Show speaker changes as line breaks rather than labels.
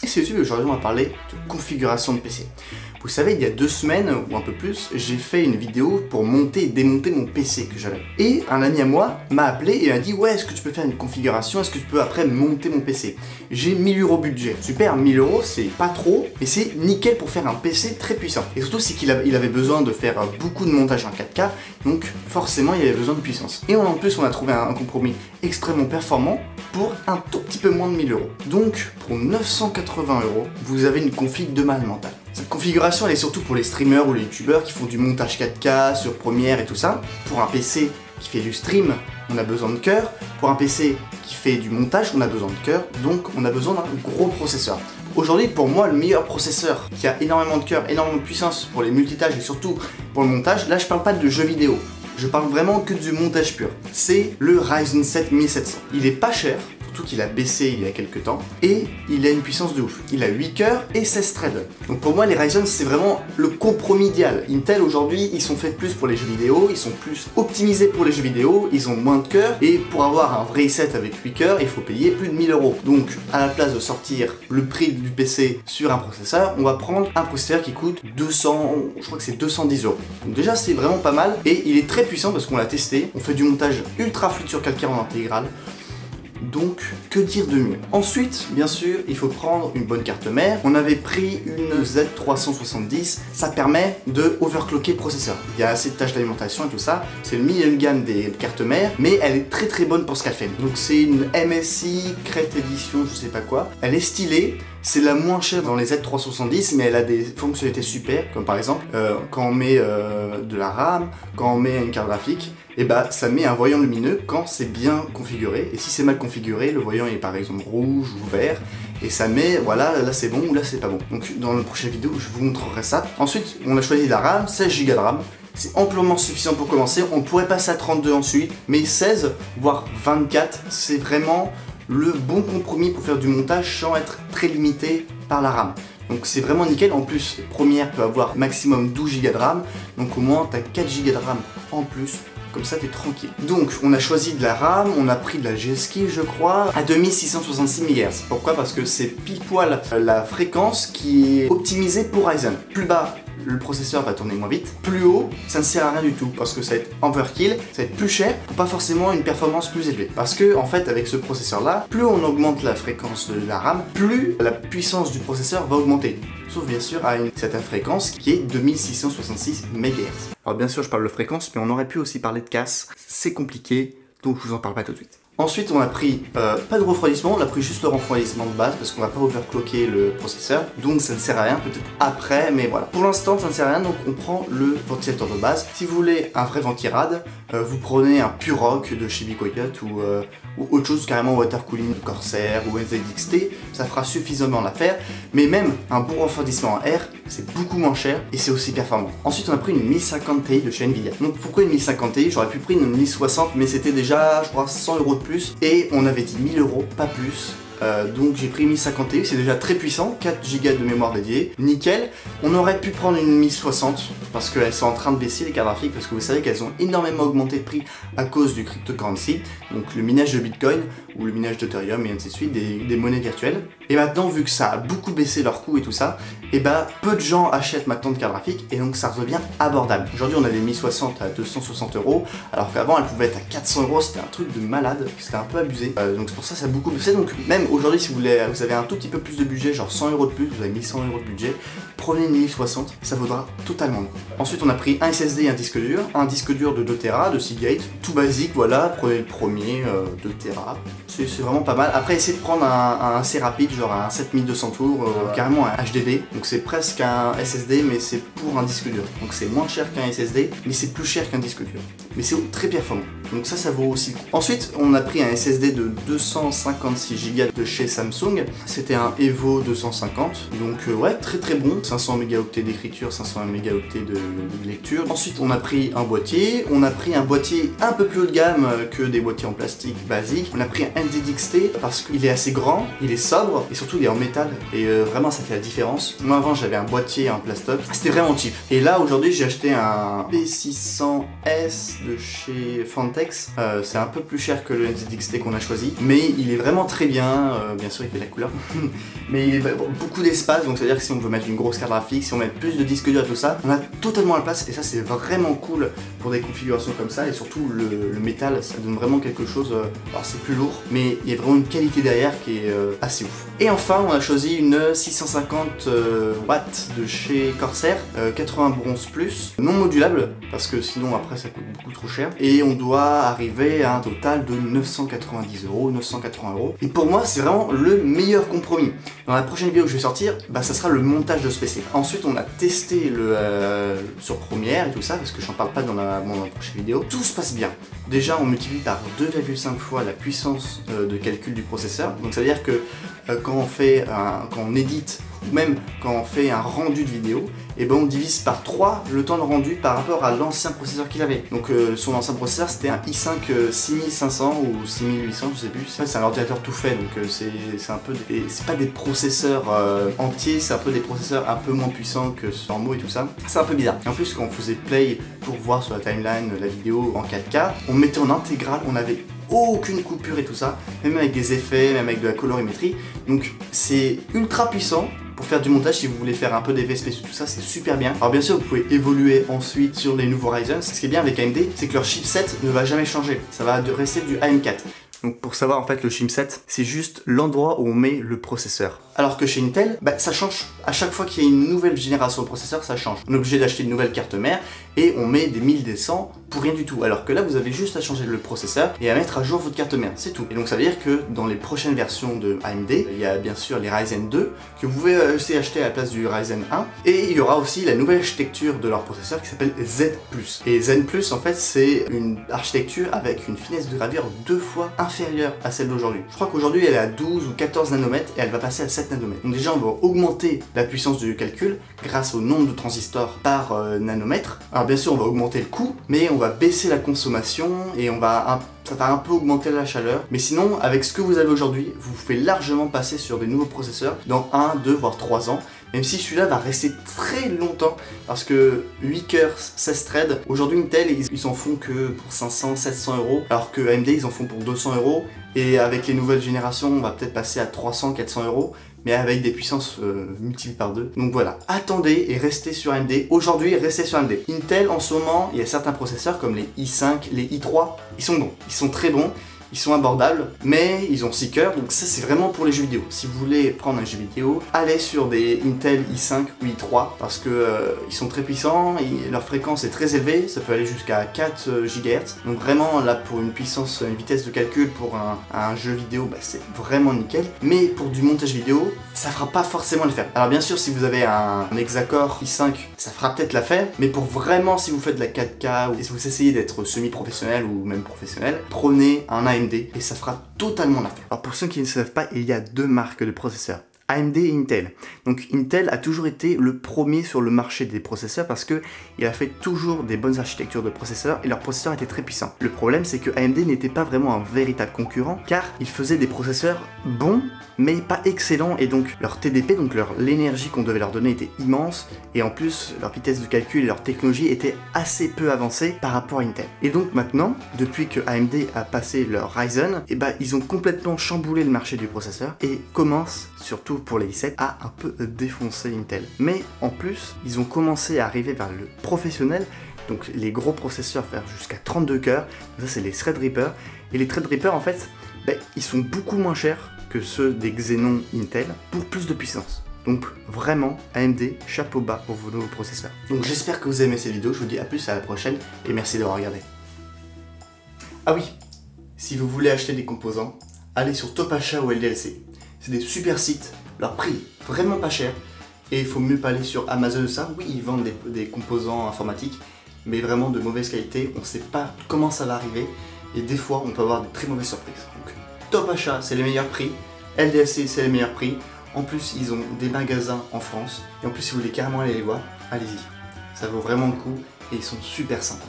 Et c'est YouTube, aujourd'hui on va parler de configuration de PC. Vous savez, il y a 2 semaines ou un peu plus, j'ai fait une vidéo pour monter et démonter mon PC que j'avais. Et un ami à moi m'a appelé et m'a dit ouais, est-ce que tu peux faire une configuration, est-ce que tu peux après monter mon PC? J'ai 1000 € budget. Super, 1000 € c'est pas trop, mais c'est nickel pour faire un PC très puissant. Et surtout c'est qu'il avait besoin de faire beaucoup de montage en 4K, donc forcément il avait besoin de puissance. Et en plus on a trouvé un compromis extrêmement performant pour un tout petit peu moins de 1000 €. Donc pour 980 €, vous avez une config de malade mental. Cette configuration elle est surtout pour les streamers ou les youtubeurs qui font du montage 4K sur Premiere et tout ça. Pour un PC qui fait du stream, on a besoin de cœur. Pour un PC qui fait du montage, on a besoin de cœur. Donc on a besoin d'un gros processeur. Aujourd'hui, pour moi, le meilleur processeur qui a énormément de cœur, énormément de puissance pour les multitâches et surtout pour le montage, là je parle pas de jeux vidéo. Je parle vraiment que du montage pur. C'est le Ryzen 7 1700. Il est pas cher, surtout qu'il a baissé il y a quelques temps, et il a une puissance de ouf. Il a 8 cœurs et 16 threads. Donc pour moi, les Ryzen, c'est vraiment le compromis idéal. Intel, aujourd'hui, ils sont faits plus pour les jeux vidéo, ils sont plus optimisés pour les jeux vidéo, ils ont moins de cœurs, et pour avoir un vrai i7 avec 8 cœurs, il faut payer plus de 1000 €. Donc, à la place de sortir le prix du PC sur un processeur, on va prendre un processeur qui coûte 200, je crois que c'est 210 €. Donc déjà, c'est vraiment pas mal, et il est très puissant parce qu'on l'a testé. On fait du montage ultra fluide sur calcaire en intégrale. Donc, que dire de mieux? Ensuite, bien sûr, il faut prendre une bonne carte mère. On avait pris une Z370. Ça permet de overclocker le processeur. Il y a assez de tâches d'alimentation et tout ça. C'est le milieu de gamme des cartes mères, mais elle est très très bonne pour ce qu'elle fait. Donc c'est une MSI Crête Edition, je sais pas quoi. Elle est stylée. C'est la moins chère dans les Z370, mais elle a des fonctionnalités super, comme par exemple, quand on met de la RAM, quand on met une carte graphique, et bah ça met un voyant lumineux quand c'est bien configuré. Et si c'est mal configuré, le voyant est par exemple rouge ou vert, et ça met, voilà, là c'est bon ou là c'est pas bon. Donc dans la prochaine vidéo, je vous montrerai ça. Ensuite, on a choisi la RAM, 16 Go de RAM. C'est amplement suffisant pour commencer. On pourrait passer à 32 ensuite, mais 16, voire 24, c'est vraiment le bon compromis pour faire du montage sans être très limité par la RAM. Donc c'est vraiment nickel. En plus, Premiere peut avoir maximum 12 Go de RAM, donc au moins tu as 4 Go de RAM en plus. Comme ça, t'es tranquille. Donc, on a choisi de la RAM, on a pris de la G-Skill, je crois, à 2666 MHz. Pourquoi? Parce que c'est pile poil la fréquence qui est optimisée pour Ryzen. Plus bas, le processeur va tourner moins vite. Plus haut, ça ne sert à rien du tout parce que ça va être overkill, ça va être plus cher pour pas forcément une performance plus élevée. Parce que, en fait, avec ce processeur-là, plus on augmente la fréquence de la RAM, plus la puissance du processeur va augmenter. Sauf bien sûr à une certaine fréquence qui est 2666 MHz. Alors bien sûr je parle de fréquence, mais on aurait pu aussi parler de casse. C'est compliqué, donc je vous en parle pas tout de suite. Ensuite on a pris pas de refroidissement, on a pris juste le refroidissement de base parce qu'on va pas overclocker le processeur, donc ça ne sert à rien, peut-être après, mais voilà. Pour l'instant ça ne sert à rien, donc on prend le ventilateur de base. Si vous voulez un vrai ventirad, vous prenez un Purock de chez Bicoyot ou autre chose, carrément water cooling de Corsair ou NZXT, ça fera suffisamment l'affaire, mais même un bon refroidissement à air, c'est beaucoup moins cher et c'est aussi performant. Ensuite on a pris une 1050 Ti de chez Nvidia. Donc pourquoi une 1050 Ti? J'aurais pu prendre une 1060, mais c'était déjà je crois 100 € de plus, et on avait dit 1000 €, pas plus. Donc j'ai pris 1050 Ti, c'est déjà très puissant, 4 Go de mémoire dédiée, nickel. On aurait pu prendre une 1060 parce qu'elles sont en train de baisser les cartes graphiques, parce que vous savez qu'elles ont énormément augmenté de prix à cause du cryptocurrency, donc le minage de Bitcoin ou le minage d'Ethereum et ainsi de suite, des monnaies virtuelles. Et maintenant, vu que ça a beaucoup baissé leur coût et tout ça, et bah peu de gens achètent maintenant de cartes graphiques et donc ça redevient abordable. Aujourd'hui on a des 1060 à 260 €, alors qu'avant elles pouvaient être à 400 €, c'était un truc de malade, c'était un peu abusé. Donc c'est pour ça que ça a beaucoup baissé. Donc même aujourd'hui si vous avez un tout petit peu plus de budget, genre 100 € de plus, vous avez 1100 € de budget, prenez une 1060, ça vaudra totalement le coup. Ensuite on a pris un SSD et un disque dur de 2 Tera de Seagate, tout basique, voilà, prenez le premier, 2 Tera, c'est vraiment pas mal. Après essayez de prendre un assez rapide, genre un 7200 tours, carrément un HDD, donc c'est presque un SSD mais c'est pour un disque dur, donc c'est moins cher qu'un SSD mais c'est plus cher qu'un disque dur, mais c'est très performant, donc ça vaut aussi le coup. Ensuite on a pris un SSD de 256 Go de chez Samsung, c'était un Evo 250, donc ouais, très très bon, 500 mégaoctets d'écriture, 500 mégaoctets de lecture. Ensuite on a pris un boîtier un peu plus haut de gamme que des boîtiers en plastique basiques. On a pris un NZXT parce qu'il est assez grand, il est sobre, j'adore. Et surtout il est en métal et vraiment ça fait la différence. Moi avant j'avais un boîtier en plastoc, c'était vraiment cheap. Et là aujourd'hui j'ai acheté un P600S de chez Fantex. C'est un peu plus cher que le NZXT qu'on a choisi, mais il est vraiment très bien. Bien sûr il fait de la couleur, mais il y a beaucoup d'espace, donc c'est à dire que si on veut mettre une grosse carte graphique, si on met plus de disques durs et tout ça, on a totalement la place et ça c'est vraiment cool pour des configurations comme ça. Et surtout le métal, ça donne vraiment quelque chose. Alors c'est plus lourd, mais il y a vraiment une qualité derrière qui est assez ouf. Et enfin on a choisi une 650 watts de chez Corsair, 80 bronze plus, non modulable parce que sinon après ça coûte beaucoup trop cher, et on doit arriver à un total de 990 €, 980 €. Et pour moi c'est vraiment le meilleur compromis. Dans la prochaine vidéo que je vais sortir, bah, ça sera le montage de ce PC. Ensuite on a testé le sur Premiere et tout ça, parce que j'en parle pas dans la prochaine vidéo. Tout se passe bien. Déjà on multiplie par 2,5 fois la puissance de calcul du processeur. Donc ça veut dire que quand on édite, ou même quand on fait un rendu de vidéo, et ben on divise par 3 le temps de rendu par rapport à l'ancien processeur qu'il avait. Donc son ancien processeur c'était un i5 6500 ou 6800, je sais plus. C'est un ordinateur tout fait, donc c'est un peu c'est pas des processeurs entiers, c'est un peu des processeurs un peu moins puissants que normaux et tout ça. C'est un peu bizarre. Et en plus quand on faisait play pour voir sur la timeline la vidéo en 4K, on mettait en intégrale, on avait aucune coupure et tout ça, même avec des effets, même avec de la colorimétrie. Donc c'est ultra puissant pour faire du montage. Si vous voulez faire un peu d'effets spéciaux, tout ça, c'est super bien. Alors bien sûr, vous pouvez évoluer ensuite sur les nouveaux Ryzen. Ce qui est bien avec AMD, c'est que leur chipset ne va jamais changer. Ça va rester du AM4. Donc pour savoir en fait le chipset, c'est juste l'endroit où on met le processeur. Alors que chez Intel, bah, ça change. À chaque fois qu'il y a une nouvelle génération de processeur, ça change. On est obligé d'acheter une nouvelle carte mère et on met des 1000, des 100 pour rien du tout. Alors que là, vous avez juste à changer le processeur et à mettre à jour votre carte mère, c'est tout. Et donc ça veut dire que dans les prochaines versions de AMD, il y a bien sûr les Ryzen 2 que vous pouvez aussi acheter à la place du Ryzen 1. Et il y aura aussi la nouvelle architecture de leur processeur qui s'appelle Z+. Et Z+, en fait, c'est une architecture avec une finesse de gravure 2 fois inférieure à celle d'aujourd'hui. Je crois qu'aujourd'hui, elle est à 12 ou 14 nanomètres et elle va passer à 7 nanomètres. Donc déjà, on va augmenter la puissance du calcul grâce au nombre de transistors par nanomètre. Alors bien sûr, on va augmenter le coût, mais on va baisser la consommation et ça va un peu augmenter la chaleur. Mais sinon, avec ce que vous avez aujourd'hui, vous pouvez largement passer sur des nouveaux processeurs dans 1, 2, voire 3 ans. Même si celui-là va rester très longtemps, parce que 8 cœurs, 16 threads, aujourd'hui Intel, ils en font que pour 500, 700 €, alors que AMD, ils en font pour 200 €. Et avec les nouvelles générations, on va peut-être passer à 300, 400 €, mais avec des puissances multipliées par 2. Donc voilà, attendez et restez sur AMD. Aujourd'hui, restez sur AMD. Intel, en ce moment, il y a certains processeurs comme les i5, les i3, ils sont bons, ils sont très bons. Ils sont abordables, mais ils ont 6 cœurs, donc ça c'est vraiment pour les jeux vidéo. Si vous voulez prendre un jeu vidéo, allez sur des Intel i5 ou i3, parce que ils sont très puissants, et leur fréquence est très élevée, ça peut aller jusqu'à 4 GHz. Donc vraiment là pour une puissance, une vitesse de calcul pour un jeu vidéo, bah, c'est vraiment nickel. Mais pour du montage vidéo, ça fera pas forcément l'affaire. Alors bien sûr si vous avez un Hexacore i5, ça fera peut-être l'affaire, mais pour vraiment si vous faites de la 4K ou si vous essayez d'être semi-professionnel ou même professionnel, prenez un AMD et ça fera totalement l'affaire. Alors pour ceux qui ne savent pas, il y a 2 marques de processeurs, AMD et Intel. Donc Intel a toujours été le premier sur le marché des processeurs parce que il a fait toujours des bonnes architectures de processeurs et leurs processeurs étaient très puissants. Le problème c'est que AMD n'était pas vraiment un véritable concurrent car ils faisaient des processeurs bons mais pas excellents, et donc leur TDP, donc l'énergie qu'on devait leur donner était immense, et en plus leur vitesse de calcul et leur technologie étaient assez peu avancées par rapport à Intel. Et donc maintenant, depuis que AMD a passé leur Ryzen, et bah, ils ont complètement chamboulé le marché du processeur et commencent, surtout pour les i7, à un peu défoncer Intel. Mais en plus, ils ont commencé à arriver vers le professionnel, donc les gros processeurs faire jusqu'à 32 cœurs, ça c'est les Threadripper, et les Threadripper en fait, bah, ils sont beaucoup moins chers que ceux des Xenon Intel pour plus de puissance. Donc vraiment, AMD, chapeau bas pour vos nouveaux processeurs. Donc j'espère que vous avez aimé cette vidéo, je vous dis à plus, à la prochaine, et merci d'avoir regardé. Ah oui, si vous voulez acheter des composants, allez sur Topachat ou LDLC. C'est des super sites, leur prix vraiment pas cher, et il faut mieux pas aller sur Amazon ou ça. Oui, ils vendent des composants informatiques, mais vraiment de mauvaise qualité, on sait pas comment ça va arriver, et des fois on peut avoir de très mauvaises surprises. Donc, Topachat, c'est les meilleurs prix. LDLC, c'est les meilleurs prix. En plus, ils ont des magasins en France. Et en plus, si vous voulez carrément aller les voir, allez-y. Ça vaut vraiment le coup et ils sont super sympas.